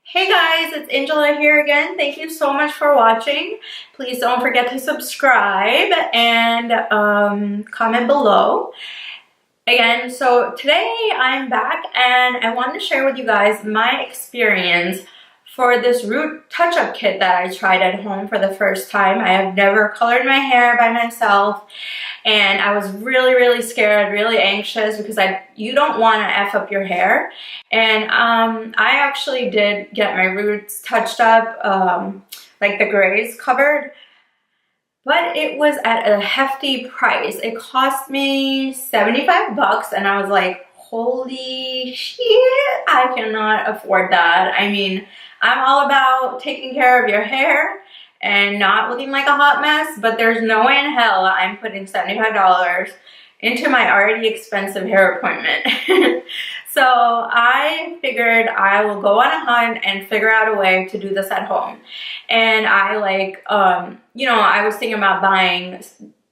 Hey guys, it's Angela here again. Thank you so much for watching. Please don't forget to subscribe and comment below. Again, so today I'm back and I wanted to share with you guys my experience for this root touch-up kit that I tried at home for the first time. I have never colored my hair by myself, and I was really scared, really anxious, because you don't want to F up your hair. And I actually did get my roots touched up, like the grays covered, but it was at a hefty price. It cost me 75 bucks, and I was like, holy shit, I cannot afford that. I mean, I'm all about taking care of your hair and not looking like a hot mess, but there's no way in hell I'm putting $75 into my already expensive hair appointment. So I figured I will go on a hunt and figure out a way to do this at home. And I I was thinking about buying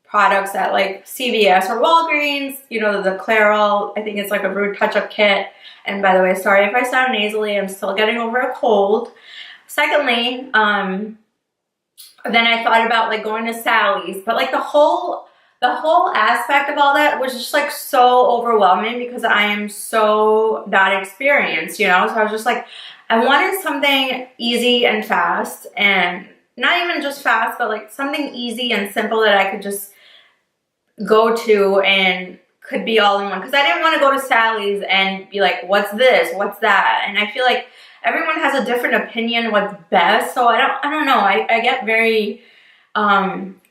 products at like CVS or Walgreens, the Clairol, I think it's like a root touch-up kit. And by the way, sorry if I sound nasally, I'm still getting over a cold. Secondly, then I thought about like going to Sally's, but like the whole aspect of all that was just like so overwhelming because I am so not experienced, So I was just like, I wanted something easy and fast, and not even just fast, but like something easy and simple that I could just go to and could be all in one. Because I didn't want to go to Sally's and be like, what's this? What's that? And I feel like everyone has a different opinion what's best. So I don't know. I get very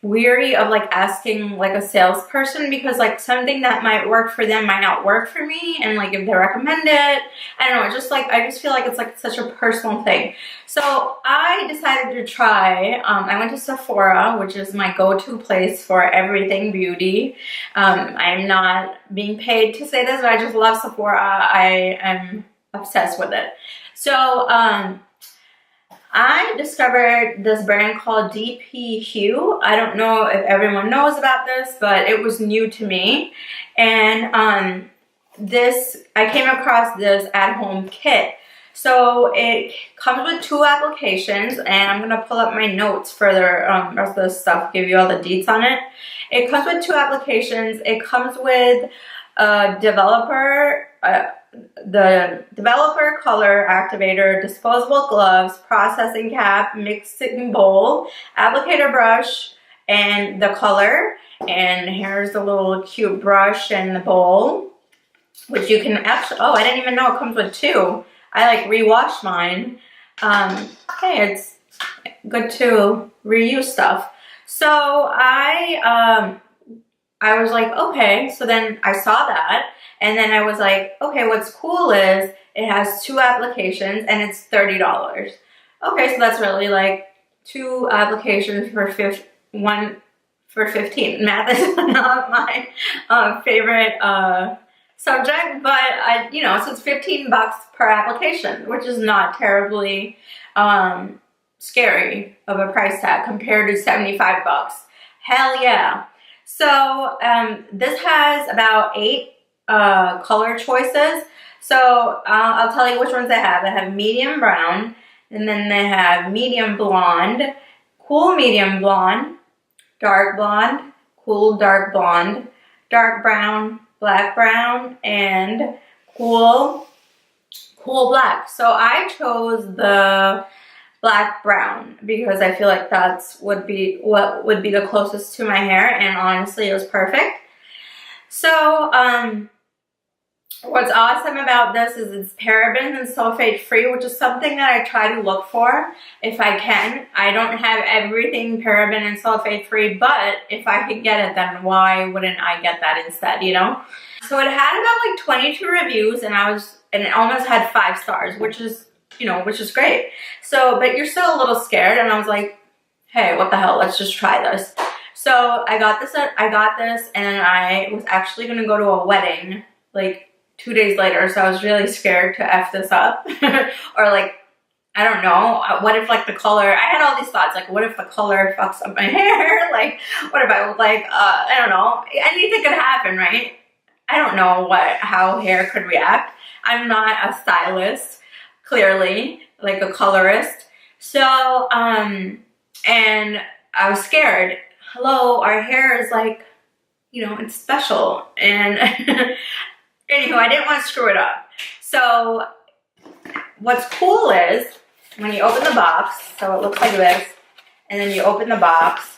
weary of like asking like a salesperson, because like something that might work for them might not work for me, and like if they recommend it, I don't know, it's just like I just feel like it's like such a personal thing. So I decided to try. I went to Sephora, which is my go-to place for everything beauty. I'm not being paid to say this, but I just love Sephora. I am obsessed with it. So I discovered this brand called DP Hue. I don't know if everyone knows about this, but it was new to me. And I came across this at-home kit. So it comes with 2 applications, and I'm going to pull up my notes for the rest of the stuff, give you all the deets on it. It comes with 2 applications. It comes with a the developer color activator, disposable gloves, processing cap, mixing bowl, applicator brush, and the color. And here's the little cute brush and the bowl, which you can actually, oh, I didn't even know it comes with 2. I like rewashed mine. Okay, it's good to reuse stuff. So I was like, okay, so then I saw that, and then I was like, okay, what's cool is it has 2 applications and it's $30. Okay, so that's really like 2 applications for 1 for 15. Math is not my favorite subject, but so it's 15 bucks per application, which is not terribly scary of a price tag compared to 75 bucks. Hell yeah. So this has about 8 color choices. So I'll tell you which ones they have. They have medium brown, and then they have medium blonde, cool medium blonde, dark blonde, cool dark blonde, dark brown, black brown, and cool black. So I chose the black brown because I feel like that's what would be the closest to my hair, and honestly it was perfect. So what's awesome about this is it's paraben and sulfate free, which is something that I try to look for if I can. I don't have everything paraben and sulfate free, but if I could get it, then why wouldn't I get that instead, So it had about like 22 reviews, and it almost had 5 stars, which is great. So, but you're still a little scared, and I was like, hey, what the hell, let's just try this. So I got this, and then I was actually gonna go to a wedding like 2 days later, so I was really scared to F this up. Or like, I don't know, what if like the color, I had all these thoughts, like what if the color fucks up my hair? Like, what if I look like, I don't know, anything could happen, right? I don't know how hair could react. I'm not a stylist. clearly, like a colorist. So, and I was scared. Hello, our hair is like, you know, it's special. And anywho, I didn't want to screw it up. So what's cool is when you open the box, so it looks like this, and then you open the box,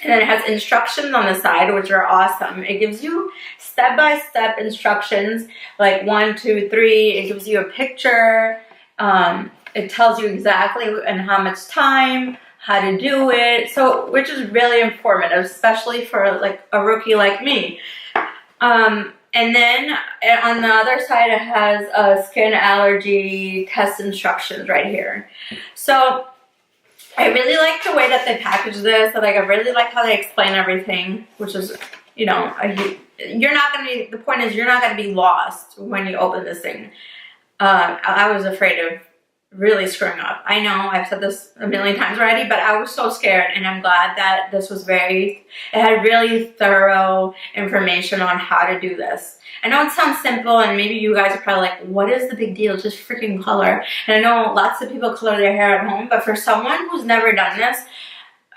and then it has instructions on the side, which are awesome. It gives you step-by-step instructions, like 1, 2, 3. It gives you a picture. It tells you exactly and how much time, how to do it. So, which is really informative, especially for like a rookie like me. And then on the other side, it has a skin allergy test instructions right here. So I really like the way that they package this. Like, I really like how they explain everything, which is, you know, you're not going to be, the point is you're not going to be lost when you open this thing. I was afraid of really screwing up. I know I've said this a million times already, but I was so scared, and I'm glad that this was it had really thorough information on how to do this. I know it sounds simple, and maybe you guys are probably like, what is the big deal? Just freaking color. And I know lots of people color their hair at home, but for someone who's never done this,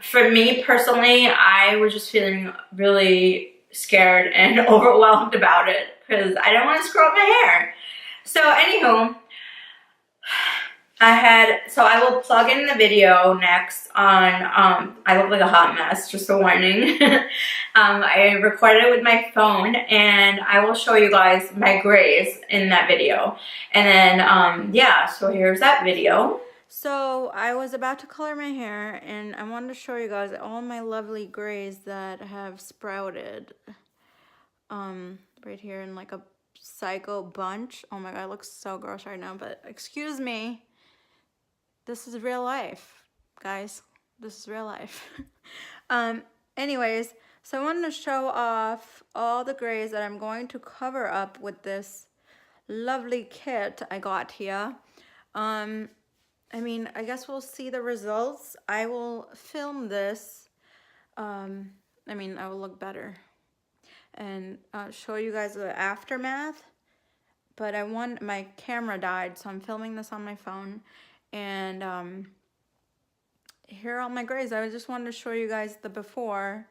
for me personally, I was just feeling really scared and overwhelmed about it because I didn't want to screw up my hair. So anywho, I will plug in the video next on, I look like a hot mess, just a warning. I recorded it with my phone, and I will show you guys my grays in that video. And then, yeah, so here's that video. So I was about to color my hair, and I wanted to show you guys all my lovely grays that have sprouted. Right here in like a psycho bunch. Oh my god, it looks so gross right now, but excuse me. This is real life, guys. This is real life. Anyways, so I wanted to show off all the grays that I'm going to cover up with this lovely kit I got here. I mean, I guess we'll see the results. I will film this. I mean, I will look better and show you guys the aftermath. But my camera died, so I'm filming this on my phone. And here are all my grays. I just wanted to show you guys the before.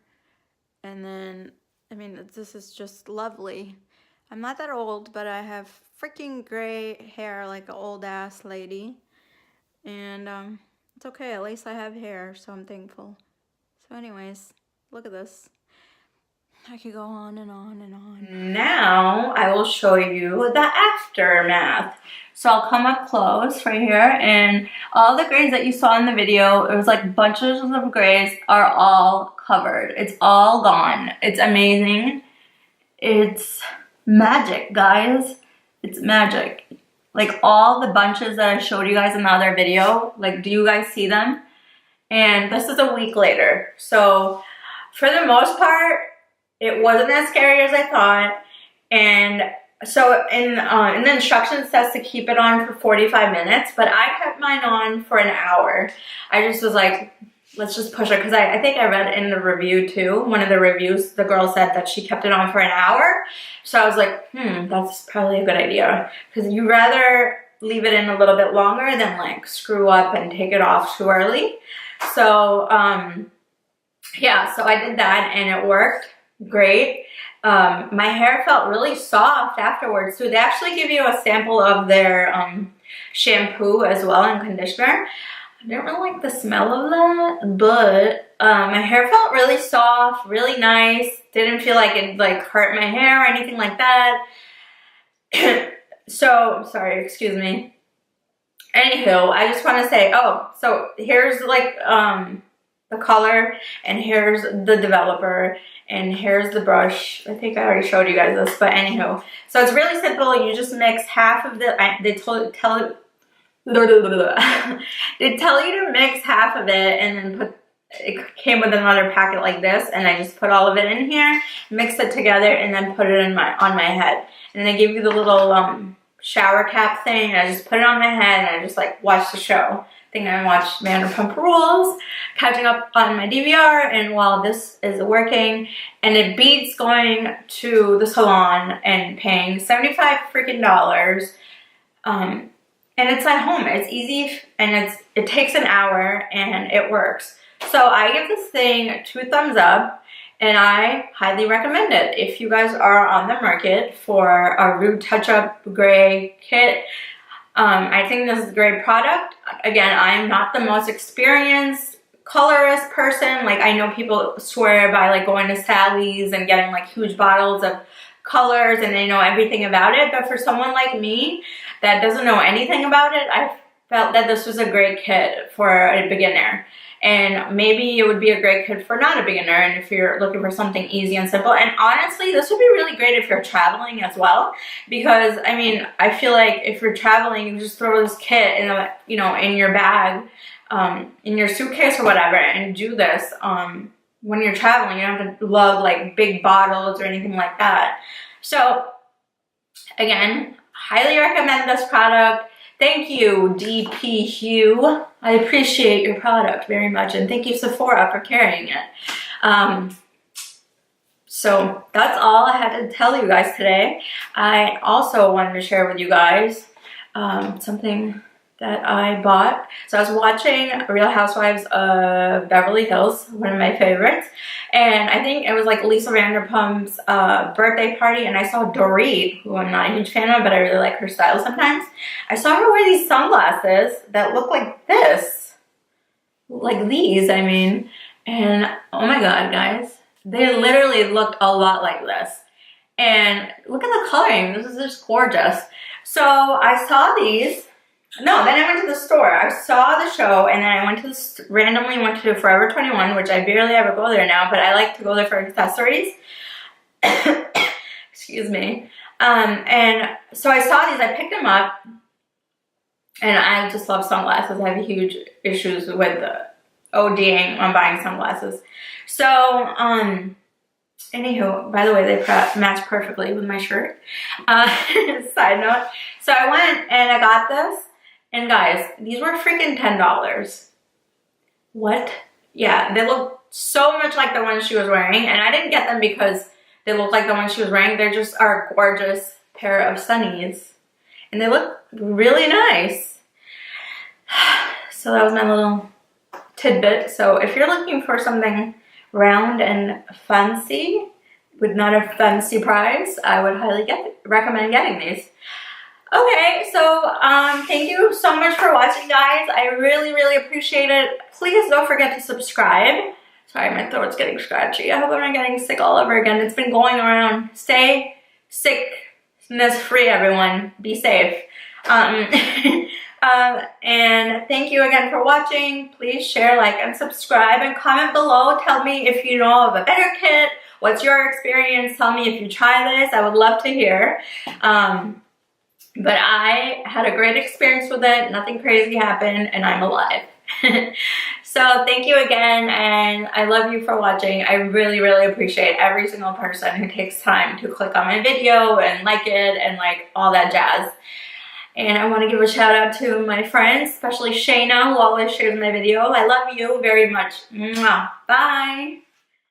And then, I mean, this is just lovely. I'm not that old, but I have freaking gray hair like an old ass lady. And it's okay, at least I have hair, so I'm thankful. So anyways, look at this. I could go on and on and on. Now I will show you the aftermath. So I'll come up close right here, and all the grays that you saw in the video, it was like bunches of grays, are all covered. It's all gone. It's amazing. It's magic, guys. It's magic. Like all the bunches that I showed you guys in the other video, like, do you guys see them? And this is a week later. So for the most part, it wasn't as scary as I thought. And so in the instructions, it says to keep it on for 45 minutes, but I kept mine on for an hour. I just was like, let's just push it, because I think I read in the review too, one of the reviews, the girl said that she kept it on for an hour. So I was like, that's probably a good idea, because you rather leave it in a little bit longer than like screw up and take it off too early. So yeah, so I did that and it worked great. My hair felt really soft afterwards too. They actually give you a sample of their shampoo as well and conditioner. I didn't really like the smell of that, but my hair felt really soft, really nice. Didn't feel like it like hurt my hair or anything like that. So, sorry, excuse me. Anywho, I just want to say, so here's like the color, and here's the developer, and here's the brush. I think I already showed you guys this, but anywho. So it's really simple. You just mix half of the, they tell you to mix half of it, and then put, it came with another packet like this, and I just put all of it in here, mix it together, and then put it in on my head. And they give you the little shower cap thing, and I just put it on my head, and I just like watch the show. I think I watched Vanderpump Rules, catching up on my DVR, and while this is working, and it beats going to the salon and paying $75 freaking dollars. And and it's at home. It's easy, and it takes an hour, and it works. So I give this thing 2 thumbs up, and I highly recommend it. If you guys are on the market for a Rude Touch-Up Gray kit, I think this is a great product. Again, I am not the most experienced colorist person. Like, I know people swear by like going to Sally's and getting like huge bottles of colors and they know everything about it, but for someone like me that doesn't know anything about it, I felt that this was a great kit for a beginner. And maybe it would be a great kit for not a beginner, and if you're looking for something easy and simple. And honestly, this would be really great if you're traveling as well, because I mean, I feel like if you're traveling, you just throw this kit in a, you know, in your bag, in your suitcase or whatever, and do this when you're traveling. You don't have to lug like big bottles or anything like that. So again, highly recommend this product. Thank you, DP Hue. I appreciate your product very much, and thank you, Sephora, for carrying it. So that's all I had to tell you guys today. I also wanted to share with you guys something that I bought. So I was watching Real Housewives of Beverly Hills, one of my favorites, and I think it was like Lisa Vanderpump's birthday party, and I saw Dorit, who I'm not a huge fan of, but I really like her style sometimes. I saw her wear these sunglasses that look like this, like these, I mean, and oh my god, guys, they literally looked a lot like this. And look at the coloring, this is just gorgeous. So I saw these. No, then I went to the store. I saw the show, and then I went to randomly went to Forever 21, which I barely ever go there now, but I like to go there for accessories. Excuse me. And so I saw these, I picked them up, and I just love sunglasses. I have huge issues with ODing on buying sunglasses. So, anywho, by the way, they match perfectly with my shirt. Side note. So I went and I got this. And guys, these were freaking $10. What? Yeah, they look so much like the ones she was wearing. And I didn't get them because they look like the ones she was wearing. They just are a gorgeous pair of sunnies. And they look really nice. So that was my little tidbit. So if you're looking for something round and fancy with not a fancy price, I would highly recommend getting these. Okay, so thank you so much for watching, guys. I really, really appreciate it. Please don't forget to subscribe. Sorry, my throat's getting scratchy. I hope I'm not getting sick all over again. It's been going around. Stay sickness-free, everyone. Be safe. And thank you again for watching. Please share, like, and subscribe, and comment below. Tell me if you know of a better kit. What's your experience? Tell me if you try this. I would love to hear. But I had a great experience with it. Nothing crazy happened, and I'm alive. So thank you again, and I love you for watching. I really, really appreciate every single person who takes time to click on my video and like it and like all that jazz. And I want to give a shout out to my friends, especially Shayna, who always shares my video. I love you very much. Mwah. Bye.